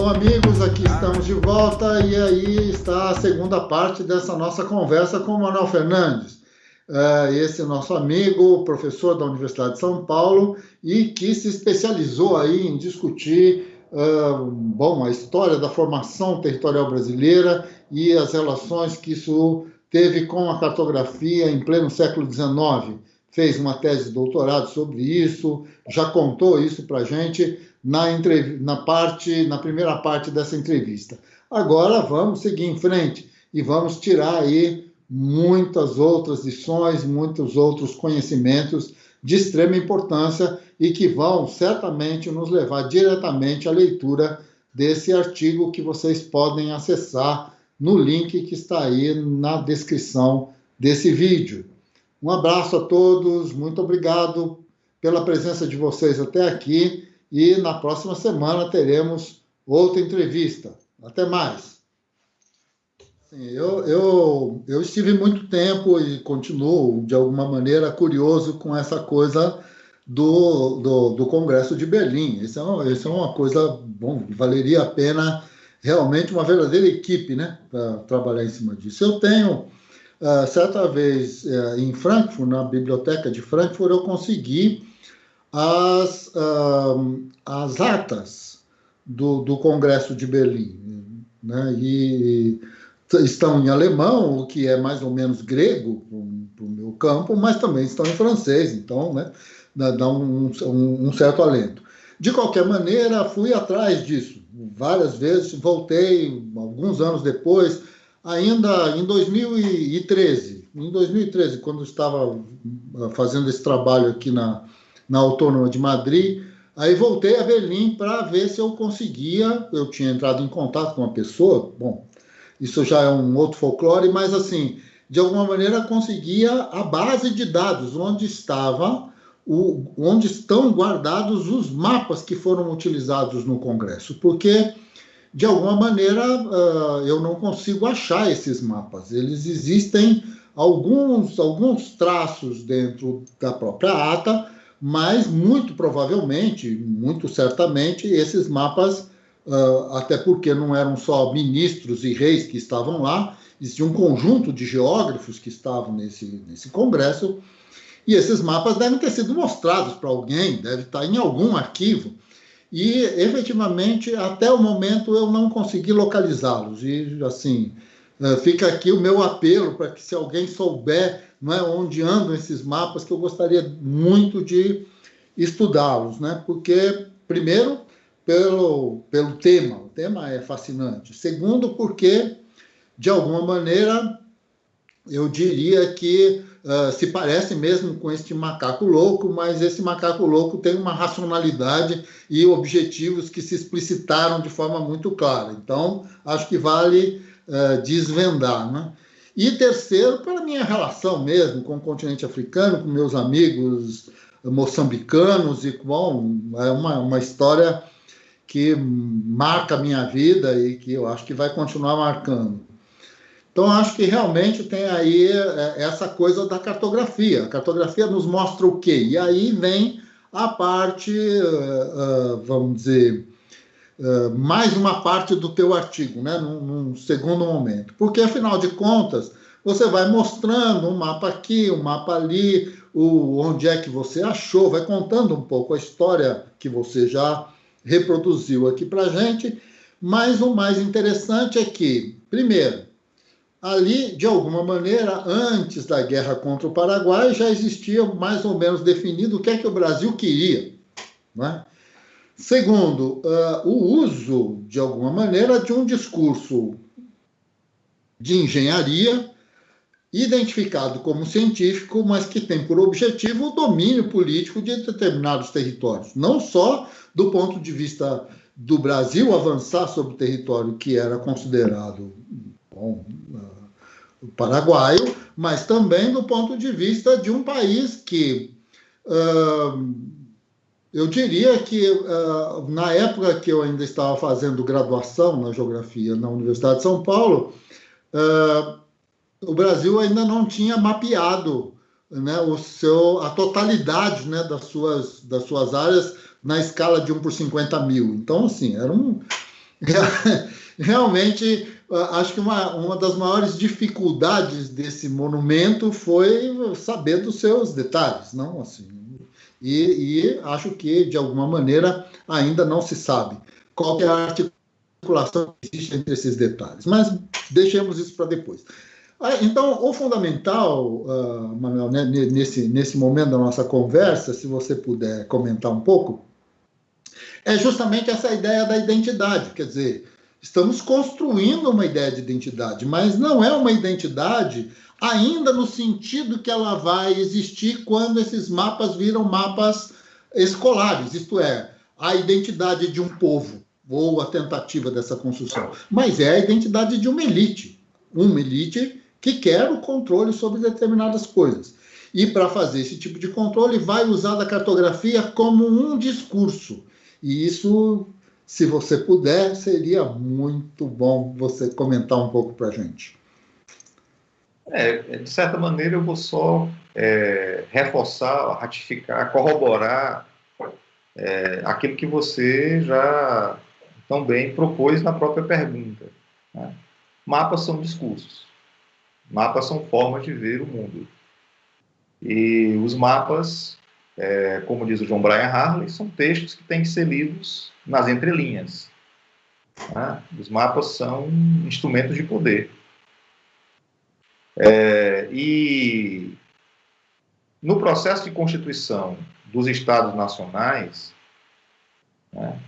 Bom, amigos, aqui estamos de volta e aí está a segunda parte dessa nossa conversa com o Manuel Fernandes. Esse nosso amigo, professor da Universidade de São Paulo e que se especializou aí em discutir a história da formação territorial brasileira e as relações que isso teve com a cartografia em pleno século XIX. Fez uma tese de doutorado sobre isso, já contou isso para a gente na primeira parte dessa entrevista. Agora vamos seguir em frente e vamos tirar aí muitas outras lições, muitos outros conhecimentos de extrema importância e que vão certamente nos levar diretamente à leitura desse artigo que vocês podem acessar no link que está aí na descrição desse vídeo. Um abraço a todos, muito obrigado pela presença de vocês até aqui e na próxima semana teremos outra entrevista. Até mais. Eu estive muito tempo e continuo, de alguma maneira, curioso com essa coisa do Congresso de Berlim. Isso é uma coisa, valeria a pena realmente uma verdadeira equipe, né, para trabalhar em cima disso. Eu tenho, certa vez, em Frankfurt, na biblioteca de Frankfurt, eu consegui as atas do Congresso de Berlim, né, e estão em alemão, o que é mais ou menos grego para o meu campo, mas também estão em francês, então, né, dá um certo alento. De qualquer maneira, fui atrás disso várias vezes, voltei alguns anos depois, ainda em 2013. Em 2013, quando eu estava fazendo esse trabalho aqui na Autônoma de Madrid, aí voltei a Berlim para ver se eu conseguia, eu tinha entrado em contato com uma pessoa, isso já é um outro folclore, mas assim, de alguma maneira conseguia a base de dados, onde estão guardados os mapas que foram utilizados no Congresso, porque, de alguma maneira, eu não consigo achar esses mapas. Eles existem alguns traços dentro da própria ata, mas muito provavelmente, muito certamente, esses mapas, até porque não eram só ministros e reis que estavam lá, existia um conjunto de geógrafos que estavam nesse congresso, e esses mapas devem ter sido mostrados para alguém, deve estar em algum arquivo, e efetivamente, até o momento, eu não consegui localizá-los. E, assim, fica aqui o meu apelo para que, se alguém souber, não é, onde andam esses mapas, que eu gostaria muito de estudá-los, né? Porque, primeiro, pelo tema, o tema é fascinante. Segundo, porque, de alguma maneira, eu diria que se parece mesmo com este macaco louco, mas esse macaco louco tem uma racionalidade e objetivos que se explicitaram de forma muito clara. Então, acho que vale desvendar, né? E terceiro, pela minha relação mesmo com o continente africano, com meus amigos moçambicanos, e é uma história que marca a minha vida e que eu acho que vai continuar marcando. Então, acho que realmente tem aí essa coisa da cartografia. A cartografia nos mostra o quê? E aí vem a parte, vamos dizer, mais uma parte do teu artigo, né, num segundo momento. Porque, afinal de contas, você vai mostrando um mapa aqui, um mapa ali, onde é que você achou, vai contando um pouco a história que você já reproduziu aqui para a gente, mas o mais interessante é que, primeiro, ali, de alguma maneira, antes da guerra contra o Paraguai, já existia mais ou menos definido o que é que o Brasil queria, né? Segundo, o uso, de alguma maneira, de um discurso de engenharia, identificado como científico, mas que tem por objetivo o domínio político de determinados territórios. Não só do ponto de vista do Brasil avançar sobre o território que era considerado paraguaio, mas também do ponto de vista de um país que, eu diria que, na época que eu ainda estava fazendo graduação na geografia na Universidade de São Paulo, o Brasil ainda não tinha mapeado, né, a totalidade, né, das suas áreas na escala de 1 por 50 mil. Então, assim, era Realmente, acho que uma das maiores dificuldades desse monumento foi saber dos seus detalhes, não assim. E acho que, de alguma maneira, ainda não se sabe qual que é a articulação que existe entre esses detalhes. Mas deixemos isso para depois. Então, o fundamental, Manuel, né, nesse momento da nossa conversa, se você puder comentar um pouco, é justamente essa ideia da identidade. Quer dizer, estamos construindo uma ideia de identidade, mas não é uma identidade ainda no sentido que ela vai existir quando esses mapas viram mapas escolares, isto é, a identidade de um povo, ou a tentativa dessa construção, mas é a identidade de uma elite que quer o controle sobre determinadas coisas. E para fazer esse tipo de controle, vai usar da cartografia como um discurso. E isso, se você puder, seria muito bom você comentar um pouco para a gente. De certa maneira, eu vou só reforçar, ratificar, corroborar aquilo que você já também propôs na própria pergunta. Né? Mapas são discursos. Mapas são formas de ver o mundo. E os mapas, como diz o John Brian Harley, são textos que têm que ser lidos nas entrelinhas. Né? Os mapas são instrumentos de poder. E no processo de constituição dos Estados nacionais, né,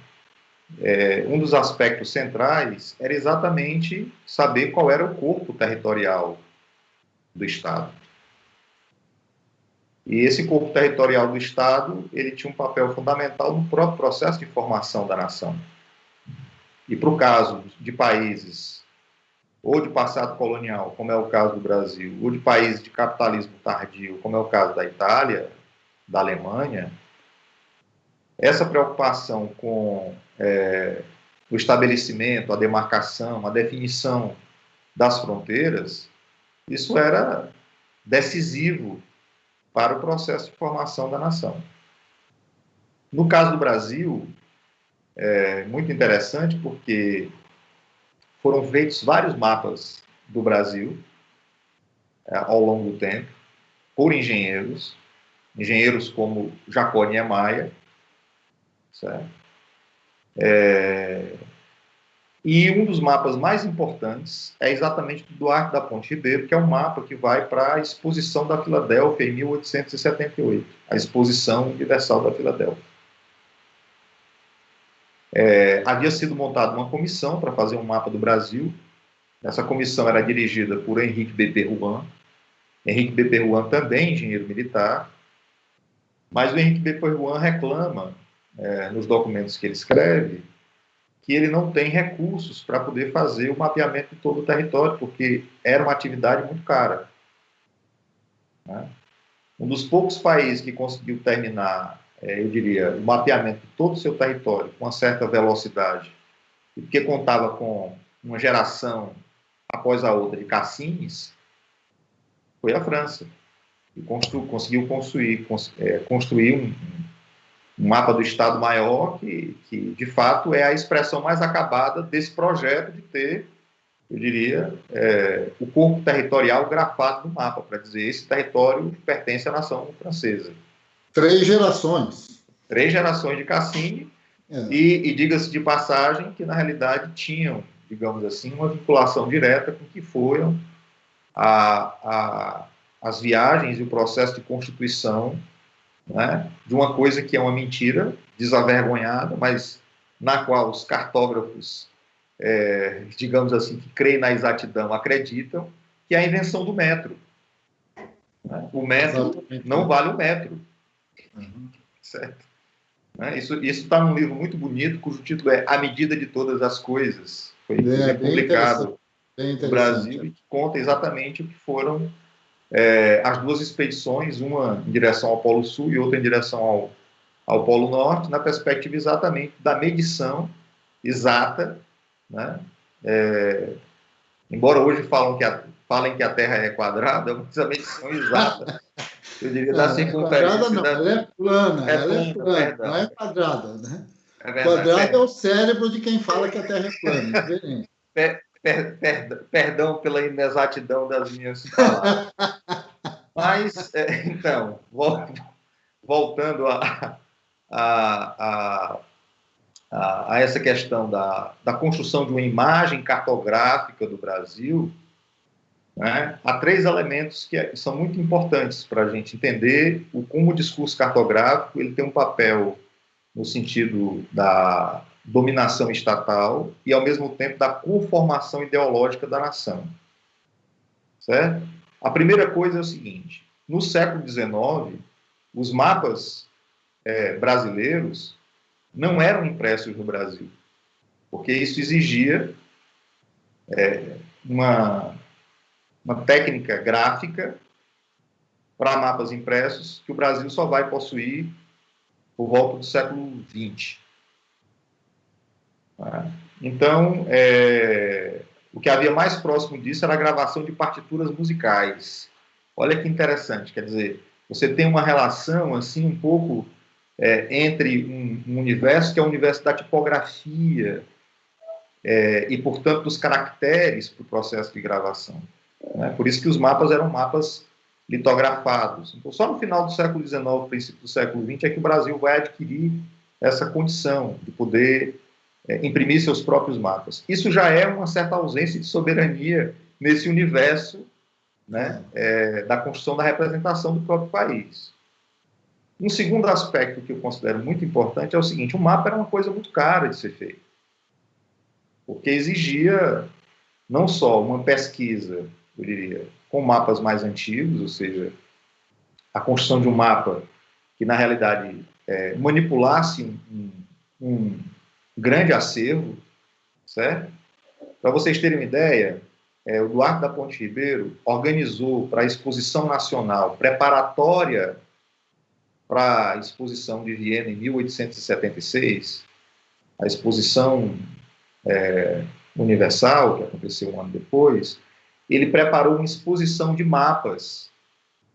um dos aspectos centrais era exatamente saber qual era o corpo territorial do Estado. E esse corpo territorial do Estado, ele tinha um papel fundamental no próprio processo de formação da nação. E para o caso de países ou de passado colonial, como é o caso do Brasil, ou de países de capitalismo tardio, como é o caso da Itália, da Alemanha, essa preocupação com o estabelecimento, a demarcação, a definição das fronteiras, isso era decisivo para o processo de formação da nação. No caso do Brasil, é muito interessante porque foram feitos vários mapas do Brasil ao longo do tempo, por engenheiros como Jacó Niemeyer, certo? E um dos mapas mais importantes é exatamente do Duarte da Ponte Ribeiro, que é um mapa que vai para a Exposição da Filadélfia em 1878, a Exposição Universal da Filadélfia. Havia sido montada uma comissão para fazer um mapa do Brasil. Essa comissão era dirigida por Henrique B. Perouin. Henrique B. Perouin também engenheiro militar, mas o Henrique B. Perouin reclama, nos documentos que ele escreve, que ele não tem recursos para poder fazer o mapeamento de todo o território, porque era uma atividade muito cara. Né? Um dos poucos países que conseguiu terminar, eu diria, o mapeamento de todo o seu território com uma certa velocidade, e porque contava com uma geração após a outra de cassines, foi a França, que conseguiu construir um mapa do Estado maior que, de fato, é a expressão mais acabada desse projeto de ter, eu diria, o corpo territorial grafado no mapa, para dizer esse território pertence à nação francesa. 3 gerações. 3 gerações de Cassini, e diga-se de passagem que, na realidade, tinham, digamos assim, uma vinculação direta com o que foram as viagens e o processo de constituição, né, de uma coisa que é uma mentira desavergonhada, mas na qual os cartógrafos, digamos assim, que creem na exatidão, acreditam, que é a invenção do metro. Né? O metro não vale o metro. Certo? Né? Isso está num livro muito bonito, cujo título é A Medida de Todas as Coisas. Foi publicado no Brasil e que conta exatamente o que foram as 2 expedições, uma em direção ao Polo Sul e outra em direção ao Polo Norte, na perspectiva exatamente da medição exata, né? Embora hoje falem que a Terra é quadrada, mas a medição exata, eu diria, da circunferência. Quadrada não, ela é plana, não é quadrada, né? É verdade. Quadrado é o cérebro de quem fala que a Terra é plana. Diferente. Perdão pela inexatidão das minhas palavras. Mas, então, voltando a essa questão da construção de uma imagem cartográfica do Brasil, né, há 3 elementos que são muito importantes para a gente entender como o discurso cartográfico ele tem um papel no sentido da dominação estatal e, ao mesmo tempo, da conformação ideológica da nação. Certo? A primeira coisa é o seguinte: no século XIX, os mapas brasileiros não eram impressos no Brasil, porque isso exigia uma técnica gráfica para mapas impressos que o Brasil só vai possuir por volta do século XX. Então, o que havia mais próximo disso era a gravação de partituras musicais. Olha que interessante, quer dizer, você tem uma relação assim um pouco entre um universo que é o universo da tipografia e, portanto, dos caracteres para o processo de gravação. Né? Por isso que os mapas eram mapas litografados. Então, só no final do século XIX, princípio do século XX, é que o Brasil vai adquirir essa condição de poder imprimir seus próprios mapas. Isso já é uma certa ausência de soberania nesse universo, né, da construção da representação do próprio país. Um segundo aspecto que eu considero muito importante é o seguinte: o mapa era uma coisa muito cara de ser feito, porque exigia não só uma pesquisa, eu diria, com mapas mais antigos, ou seja, a construção de um mapa que, na realidade, manipulasse um grande acervo, certo? Para vocês terem uma ideia, o Duarte da Ponte Ribeiro organizou para a exposição nacional preparatória para a exposição de Viena em 1876, a exposição universal, que aconteceu um ano depois. Ele preparou uma exposição de mapas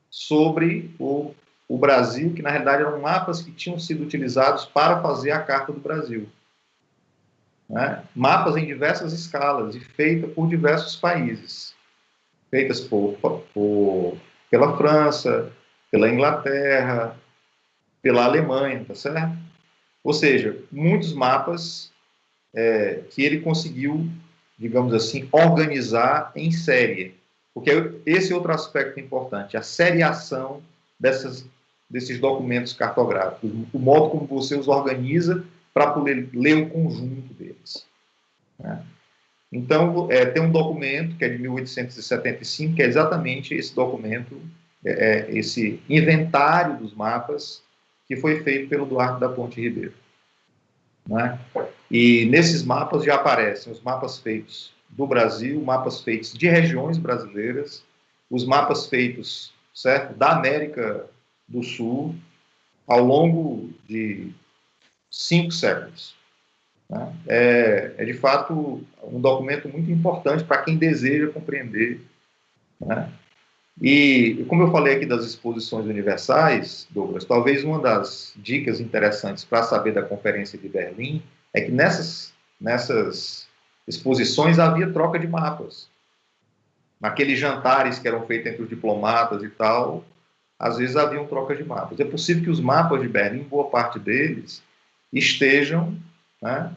sobre o Brasil, que na realidade eram mapas que tinham sido utilizados para fazer a Carta do Brasil. Né? Mapas em diversas escalas e feitas por diversos países. Feitas pela França, pela Inglaterra, pela Alemanha, tá certo? Ou seja, muitos mapas que ele conseguiu, digamos assim, organizar em série. Porque esse é outro aspecto importante, a seriação desses documentos cartográficos, o modo como você os organiza para poder ler o conjunto deles. Né? Então, tem um documento que é de 1875, que é exatamente esse documento, esse inventário dos mapas que foi feito pelo Duarte da Ponte Ribeiro. Né? E nesses mapas já aparecem os mapas feitos do Brasil, mapas feitos de regiões brasileiras, os mapas feitos, certo, da América do Sul, ao longo de 5 séculos. Né? É de fato um documento muito importante para quem deseja compreender. Né? E, como eu falei aqui das exposições universais, Douglas, talvez uma das dicas interessantes para saber da Conferência de Berlim é que nessas exposições havia troca de mapas. Naqueles jantares que eram feitos entre os diplomatas e tal, às vezes haviam troca de mapas. É possível que os mapas de Berlim, boa parte deles, estejam, né,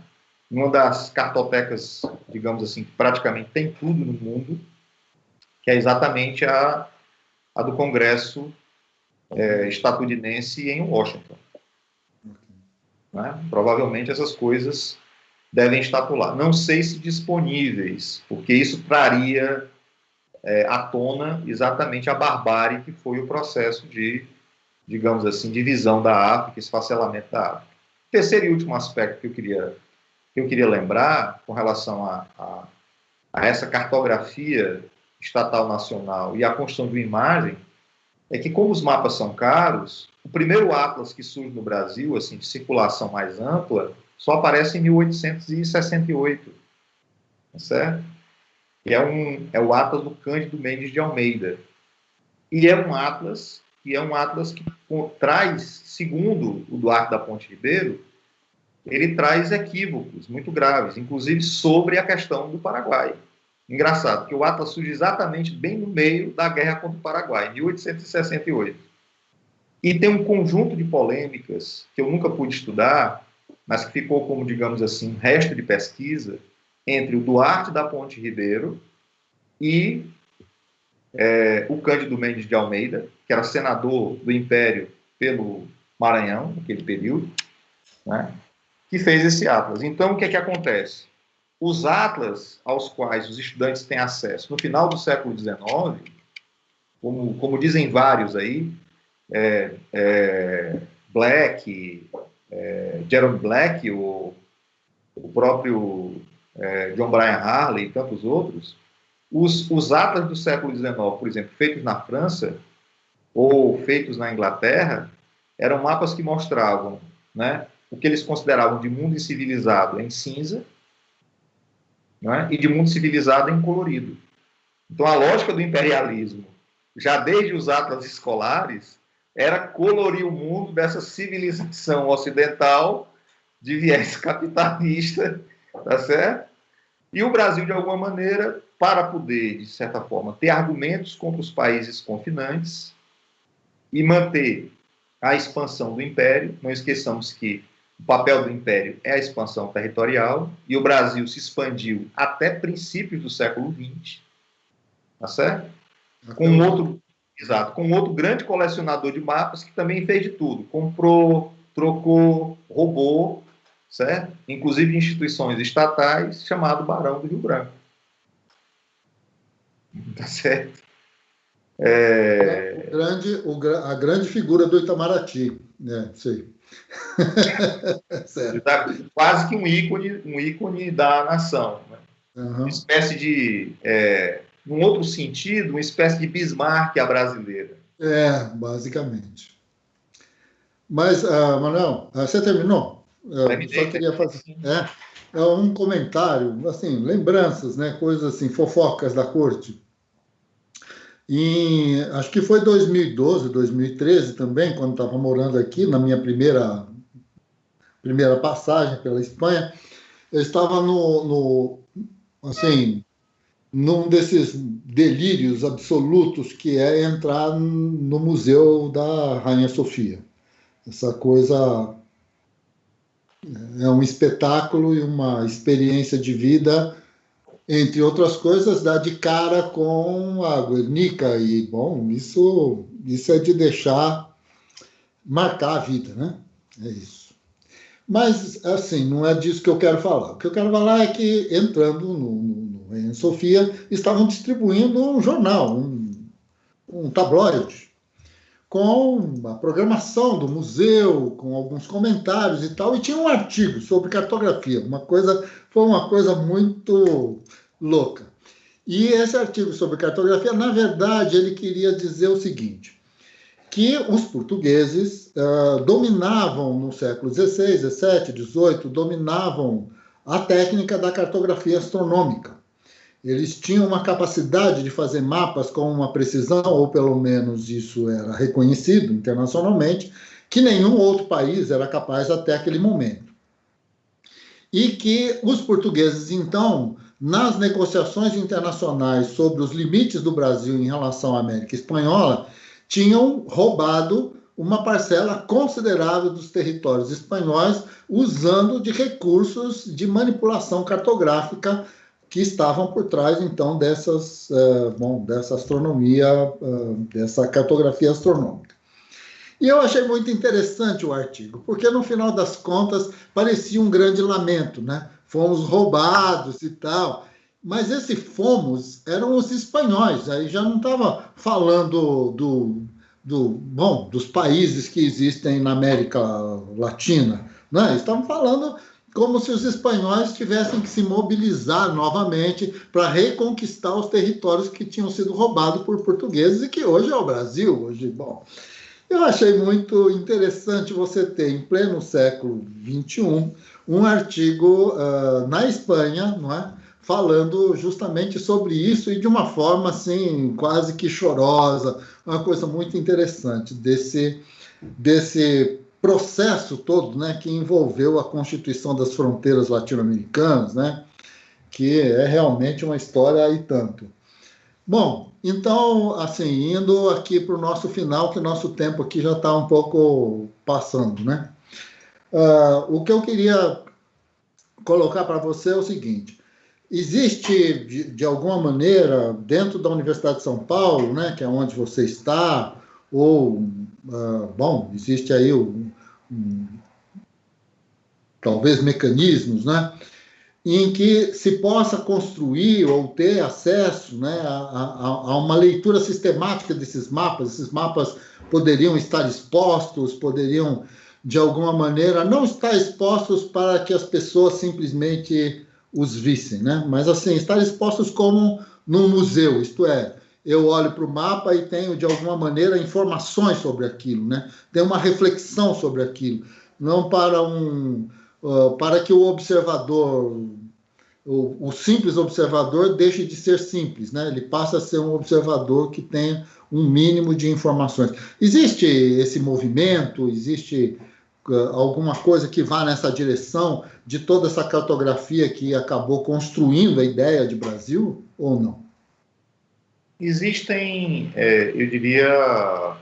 numa das cartotecas, digamos assim, que praticamente tem tudo no mundo, que é exatamente a do Congresso estadunidense em Washington. Né? Provavelmente essas coisas devem estar por lá. Não sei se disponíveis, porque isso traria à tona exatamente a barbárie que foi o processo de, digamos assim, divisão da África, esfacelamento da África. Terceiro e último aspecto que eu queria lembrar com relação a essa cartografia estatal nacional e a construção de uma imagem é que, como os mapas são caros, o primeiro atlas que surge no Brasil, assim, de circulação mais ampla, só aparece em 1868, certo? E é o Atlas do Cândido Mendes de Almeida. E é um atlas que traz, segundo o Duarte da Ponte Ribeiro, ele traz equívocos muito graves, inclusive sobre a questão do Paraguai. Engraçado, que o Atlas surge exatamente bem no meio da guerra contra o Paraguai, em 1868. E tem um conjunto de polêmicas que eu nunca pude estudar, mas que ficou como, digamos assim, um resto de pesquisa, entre o Duarte da Ponte Ribeiro e o Cândido Mendes de Almeida, que era senador do Império pelo Maranhão, naquele período, né, que fez esse atlas. Então, o que é que acontece? Os atlas aos quais os estudantes têm acesso no final do século XIX, como dizem vários aí, Black, Jerome Black, o próprio John Brian Harley e tantos outros, os atlas do século XIX, por exemplo, feitos na França ou feitos na Inglaterra, eram mapas que mostravam, né, o que eles consideravam de mundo civilizado em cinza, né, e de mundo civilizado em colorido. Então, a lógica do imperialismo, já desde os atlas escolares, era colorir o mundo dessa civilização ocidental de viés capitalista, tá certo? E o Brasil, de alguma maneira, para poder, de certa forma, ter argumentos contra os países confinantes e manter a expansão do império. Não esqueçamos que o papel do império é a expansão territorial, e o Brasil se expandiu até princípios do século XX, tá certo? Com outro grande colecionador de mapas que também fez de tudo. Comprou, trocou, roubou, certo? Inclusive instituições estatais, chamado Barão do Rio Branco. Tá certo? A grande figura do Itamaraty, né? Sei. Certo. Quase que um ícone da nação. Né? Uhum. Uma espécie de, num outro sentido, uma espécie de Bismarck à brasileira. Basicamente. Mas, Manuel, você terminou? Eu só queria fazer um comentário, assim, lembranças, né, coisas assim, fofocas da corte. Acho que foi 2012, 2013 também, quando estava morando aqui, na minha primeira passagem pela Espanha, eu estava num desses delírios absolutos que é entrar no Museu da Rainha Sofia. Essa coisa é um espetáculo e uma experiência de vida, entre outras coisas, dá de cara com a Guernica, e, bom, isso é de deixar marcar a vida, né? É isso. Mas, assim, não é disso que eu quero falar. O que eu quero falar é que, entrando no Rainha Sofia, estavam distribuindo um jornal, um tabloide, com a programação do museu, com alguns comentários e tal, e tinha um artigo sobre cartografia, foi uma coisa muito louca. E esse artigo sobre cartografia, na verdade, ele queria dizer o seguinte, que os portugueses dominavam no século XVI, XVII, XVIII, dominavam a técnica da cartografia astronômica. Eles tinham uma capacidade de fazer mapas com uma precisão, ou pelo menos isso era reconhecido internacionalmente, que nenhum outro país era capaz até aquele momento. E que os portugueses, então, nas negociações internacionais sobre os limites do Brasil em relação à América Espanhola, tinham roubado uma parcela considerável dos territórios espanhóis, usando de recursos de manipulação cartográfica que estavam por trás, então, dessa astronomia, dessa cartografia astronômica. E eu achei muito interessante o artigo, porque, no final das contas, parecia um grande lamento, né? Fomos roubados e tal. Mas esse fomos eram os espanhóis, aí já não estava falando dos países que existem na América Latina, né? Estavam falando como se os espanhóis tivessem que se mobilizar novamente para reconquistar os territórios que tinham sido roubados por portugueses e que hoje é o Brasil. Eu achei muito interessante você ter, em pleno século XXI, um artigo na Espanha, não é? Falando justamente sobre isso e de uma forma assim, quase que chorosa, uma coisa muito interessante desse processo todo, né, que envolveu a constituição das fronteiras latino-americanas, né, que é realmente uma história e tanto. Bom, então, assim, indo aqui para o nosso final, que o nosso tempo aqui já está um pouco passando, né? O que eu queria colocar para você é o seguinte: existe, de alguma maneira, dentro da Universidade de São Paulo, né, que é onde você está, ou, bom, existe aí talvez mecanismos, né, em que se possa construir ou ter acesso, né, a uma leitura sistemática desses mapas. Esses mapas poderiam estar expostos, poderiam, de alguma maneira, não estar expostos para que as pessoas simplesmente os vissem, né? Mas, assim, estar expostos como num museu, isto é, eu olho para o mapa e tenho, de alguma maneira, informações sobre aquilo, né? Tenho uma reflexão sobre aquilo, não para para que o observador, o simples observador, deixe de ser simples, né? Ele passa a ser um observador que tenha um mínimo de informações. Existe esse movimento, existe alguma coisa que vá nessa direção de toda essa cartografia que acabou construindo a ideia de Brasil, ou não? Existem, eu diria,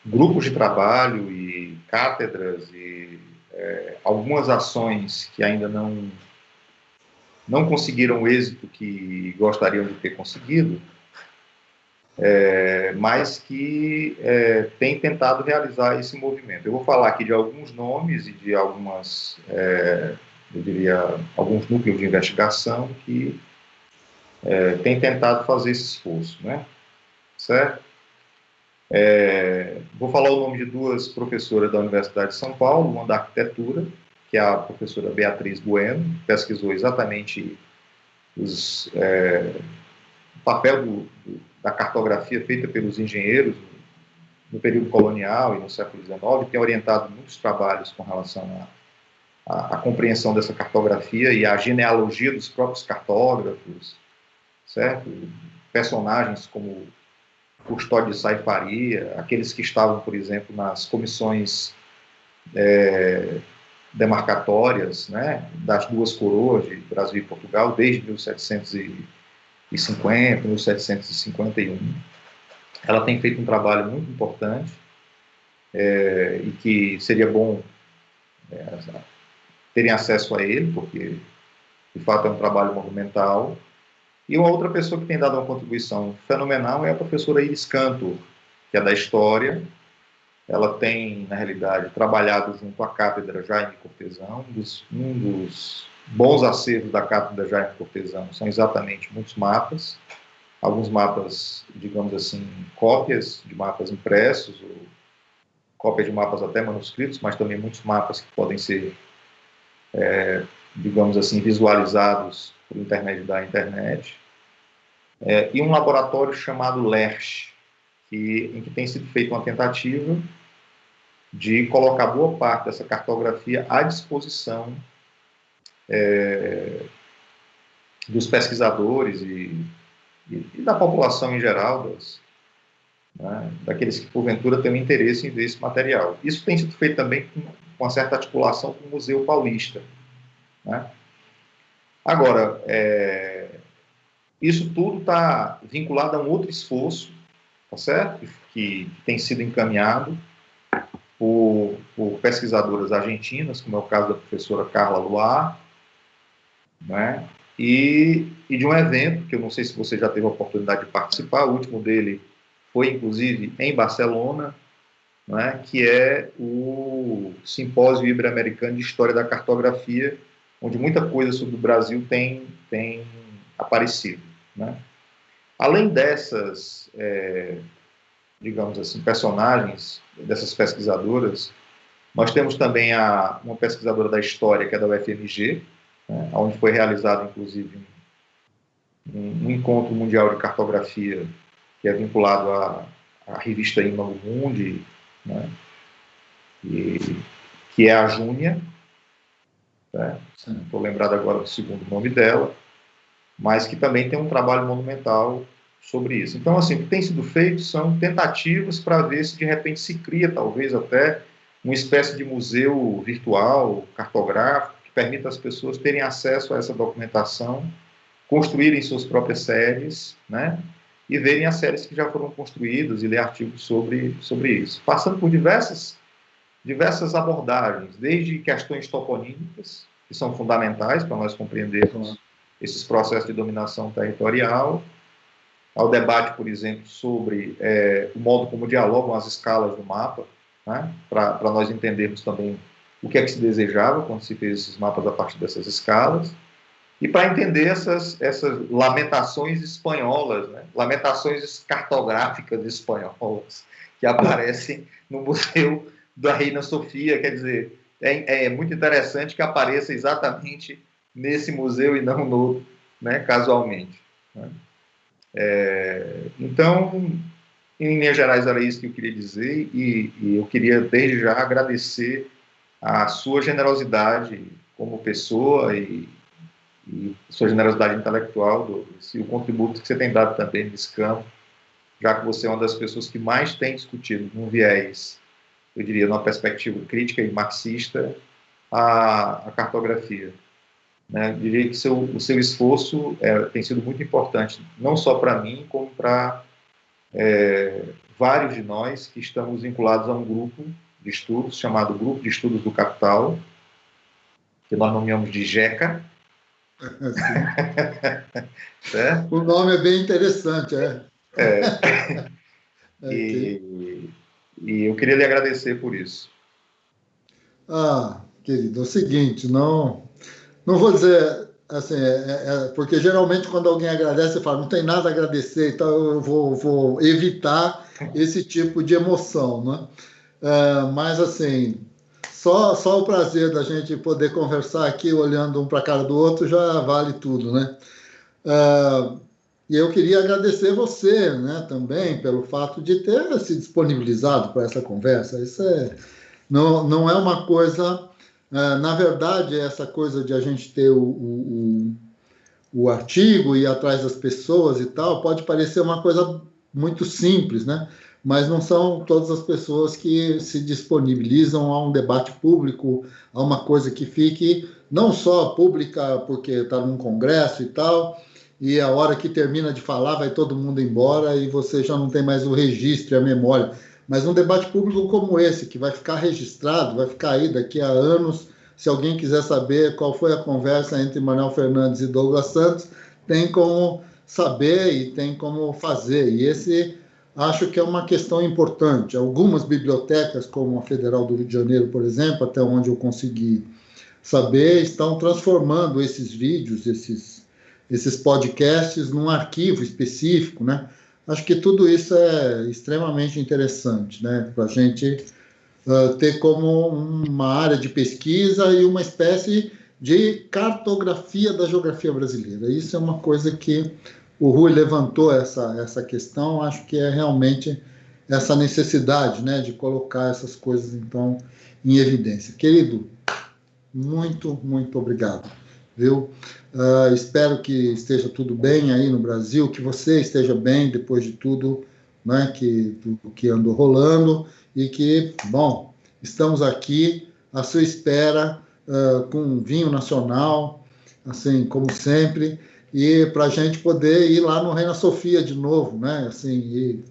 grupos de trabalho e cátedras e algumas ações que ainda não conseguiram o êxito que gostariam de ter conseguido, mas que têm tentado realizar esse movimento. Eu vou falar aqui de alguns nomes e de algumas, eu diria, alguns núcleos de investigação que têm tentado fazer esse esforço, né? Certo? Vou falar o nome de duas professoras da Universidade de São Paulo, uma da arquitetura, que é a professora Beatriz Bueno, que pesquisou exatamente o papel da cartografia feita pelos engenheiros no período colonial e no século XIX, tem orientado muitos trabalhos com relação à compreensão dessa cartografia e à genealogia dos próprios cartógrafos, certo? Personagens como Custódio de Sá e Faria, aqueles que estavam, por exemplo, nas comissões demarcatórias, né, das duas coroas de Brasil e Portugal, desde 1750, 1751. Ela tem feito um trabalho muito importante e que seria bom terem acesso a ele, porque, de fato, é um trabalho monumental. E uma outra pessoa que tem dado uma contribuição fenomenal é a professora Iris Cantor, que é da História. Ela tem, na realidade, trabalhado junto à Cátedra Jaime Cortesão. Um dos bons acervos da Cátedra Jaime Cortesão são exatamente muitos mapas, alguns mapas, digamos assim, cópias de mapas impressos, ou cópias de mapas até manuscritos, mas também muitos mapas que podem ser, digamos assim, visualizados por intermédio da internet. E um laboratório chamado LERCH, em que tem sido feita uma tentativa de colocar boa parte dessa cartografia à disposição dos pesquisadores e da população em geral, daqueles que porventura têm um interesse em ver esse material. Isso tem sido feito também com uma certa articulação com o Museu Paulista, né? Agora, isso tudo está vinculado a um outro esforço, tá certo? Que tem sido encaminhado por pesquisadoras argentinas, como é o caso da professora Carla Luar, né? E de um evento, que eu não sei se você já teve a oportunidade de participar, o último dele foi, inclusive, em Barcelona, né? Que é o Simpósio Ibero-Americano de História da Cartografia, onde muita coisa sobre o Brasil tem aparecido, né? Além dessas, digamos assim, personagens, dessas pesquisadoras, nós temos também uma pesquisadora da história, que é da UFMG, né, onde foi realizado, inclusive, um encontro mundial de cartografia, que é vinculado à revista Imago Mundi, né, que é a Júnia, né, não estou lembrado agora do segundo nome dela, mas que também tem um trabalho monumental sobre isso. Então, assim, o que tem sido feito são tentativas para ver se, de repente, se cria, talvez, até uma espécie de museu virtual, cartográfico, que permita às pessoas terem acesso a essa documentação, construírem suas próprias séries, né? E verem as séries que já foram construídas e ler artigos sobre isso. Passando por diversas abordagens, desde questões toponímicas, que são fundamentais para nós compreendermos esses processos de dominação territorial, ao debate, por exemplo, sobre o modo como dialogam as escalas do mapa, né, para nós entendermos também o que é que se desejava quando se fez esses mapas a partir dessas escalas, e para entender essas lamentações espanholas, né, lamentações cartográficas espanholas, que aparecem no Museu da Reina Sofia. Quer dizer, é muito interessante que apareça exatamente nesse museu e não no outro, né, casualmente, né? Então, em linhas gerais, era isso que eu queria dizer, e eu queria, desde já, agradecer a sua generosidade como pessoa e sua generosidade intelectual, Douglas, e o contributo que você tem dado também nesse campo, já que você é uma das pessoas que mais tem discutido num viés, eu diria, numa perspectiva crítica e marxista, a cartografia. Né? Eu diria que o seu esforço tem sido muito importante, não só para mim, como para vários de nós que estamos vinculados a um grupo de estudos, chamado Grupo de Estudos do Capital, que nós nomeamos de GECA. O nome é bem interessante, E eu queria lhe agradecer por isso. Querido, é o seguinte, não vou dizer assim, porque geralmente quando alguém agradece, você fala, não tem nada a agradecer, então eu vou evitar esse tipo de emoção, né? Mas assim, só o prazer da gente poder conversar aqui, olhando um para a cara do outro, já vale tudo, né? E eu queria agradecer você, né, também, pelo fato de ter se disponibilizado para essa conversa. Isso não é uma coisa... na verdade, essa coisa de a gente ter o artigo e ir atrás das pessoas e tal, pode parecer uma coisa muito simples, né? Mas não são todas as pessoas que se disponibilizam a um debate público, a uma coisa que fique não só pública porque está num congresso e tal, e a hora que termina de falar vai todo mundo embora e você já não tem mais o registro e a memória. Mas um debate público como esse, que vai ficar registrado, vai ficar aí daqui a anos, se alguém quiser saber qual foi a conversa entre Manuel Fernandes e Douglas Santos, tem como saber e tem como fazer. E esse acho que é uma questão importante. Algumas bibliotecas, como a Federal do Rio de Janeiro, por exemplo, até onde eu consegui saber, estão transformando esses vídeos, esses podcasts num arquivo específico, né? Acho que tudo isso é extremamente interessante, né? Para a gente ter como uma área de pesquisa e uma espécie de cartografia da geografia brasileira. Isso é uma coisa que o Rui levantou essa questão, acho que é realmente essa necessidade, né, de colocar essas coisas, então, em evidência. Querido, muito, muito obrigado, viu? Espero que esteja tudo bem aí no Brasil, que você esteja bem depois de tudo, né, que andou rolando, e que, bom, estamos aqui à sua espera, com um vinho nacional, assim, como sempre, e para a gente poder ir lá no Reina Sofia de novo, né, assim, e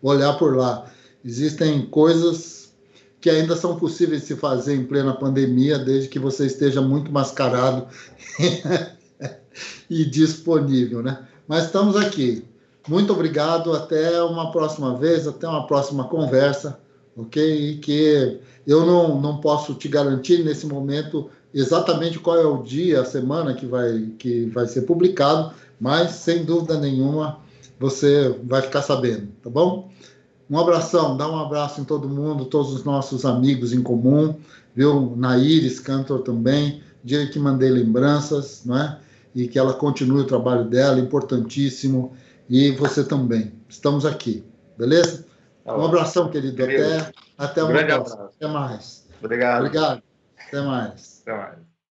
olhar por lá. Existem coisas que ainda são possíveis de se fazer em plena pandemia, desde que você esteja muito mascarado e disponível, né? Mas estamos aqui. Muito obrigado, até uma próxima vez, até uma próxima conversa, ok? E que eu não posso te garantir nesse momento exatamente qual é o dia, a semana que vai ser publicado, mas sem dúvida nenhuma você vai ficar sabendo, tá bom? Um abração, dá um abraço em todo mundo, todos os nossos amigos em comum, viu? Naíris Cantor também, dia que mandei lembranças, não é? E que ela continue o trabalho dela, importantíssimo, e você também. Estamos aqui, beleza? Um abração, querido. Até uma próxima. Até mais. Obrigado. Obrigado. Até mais. Até mais.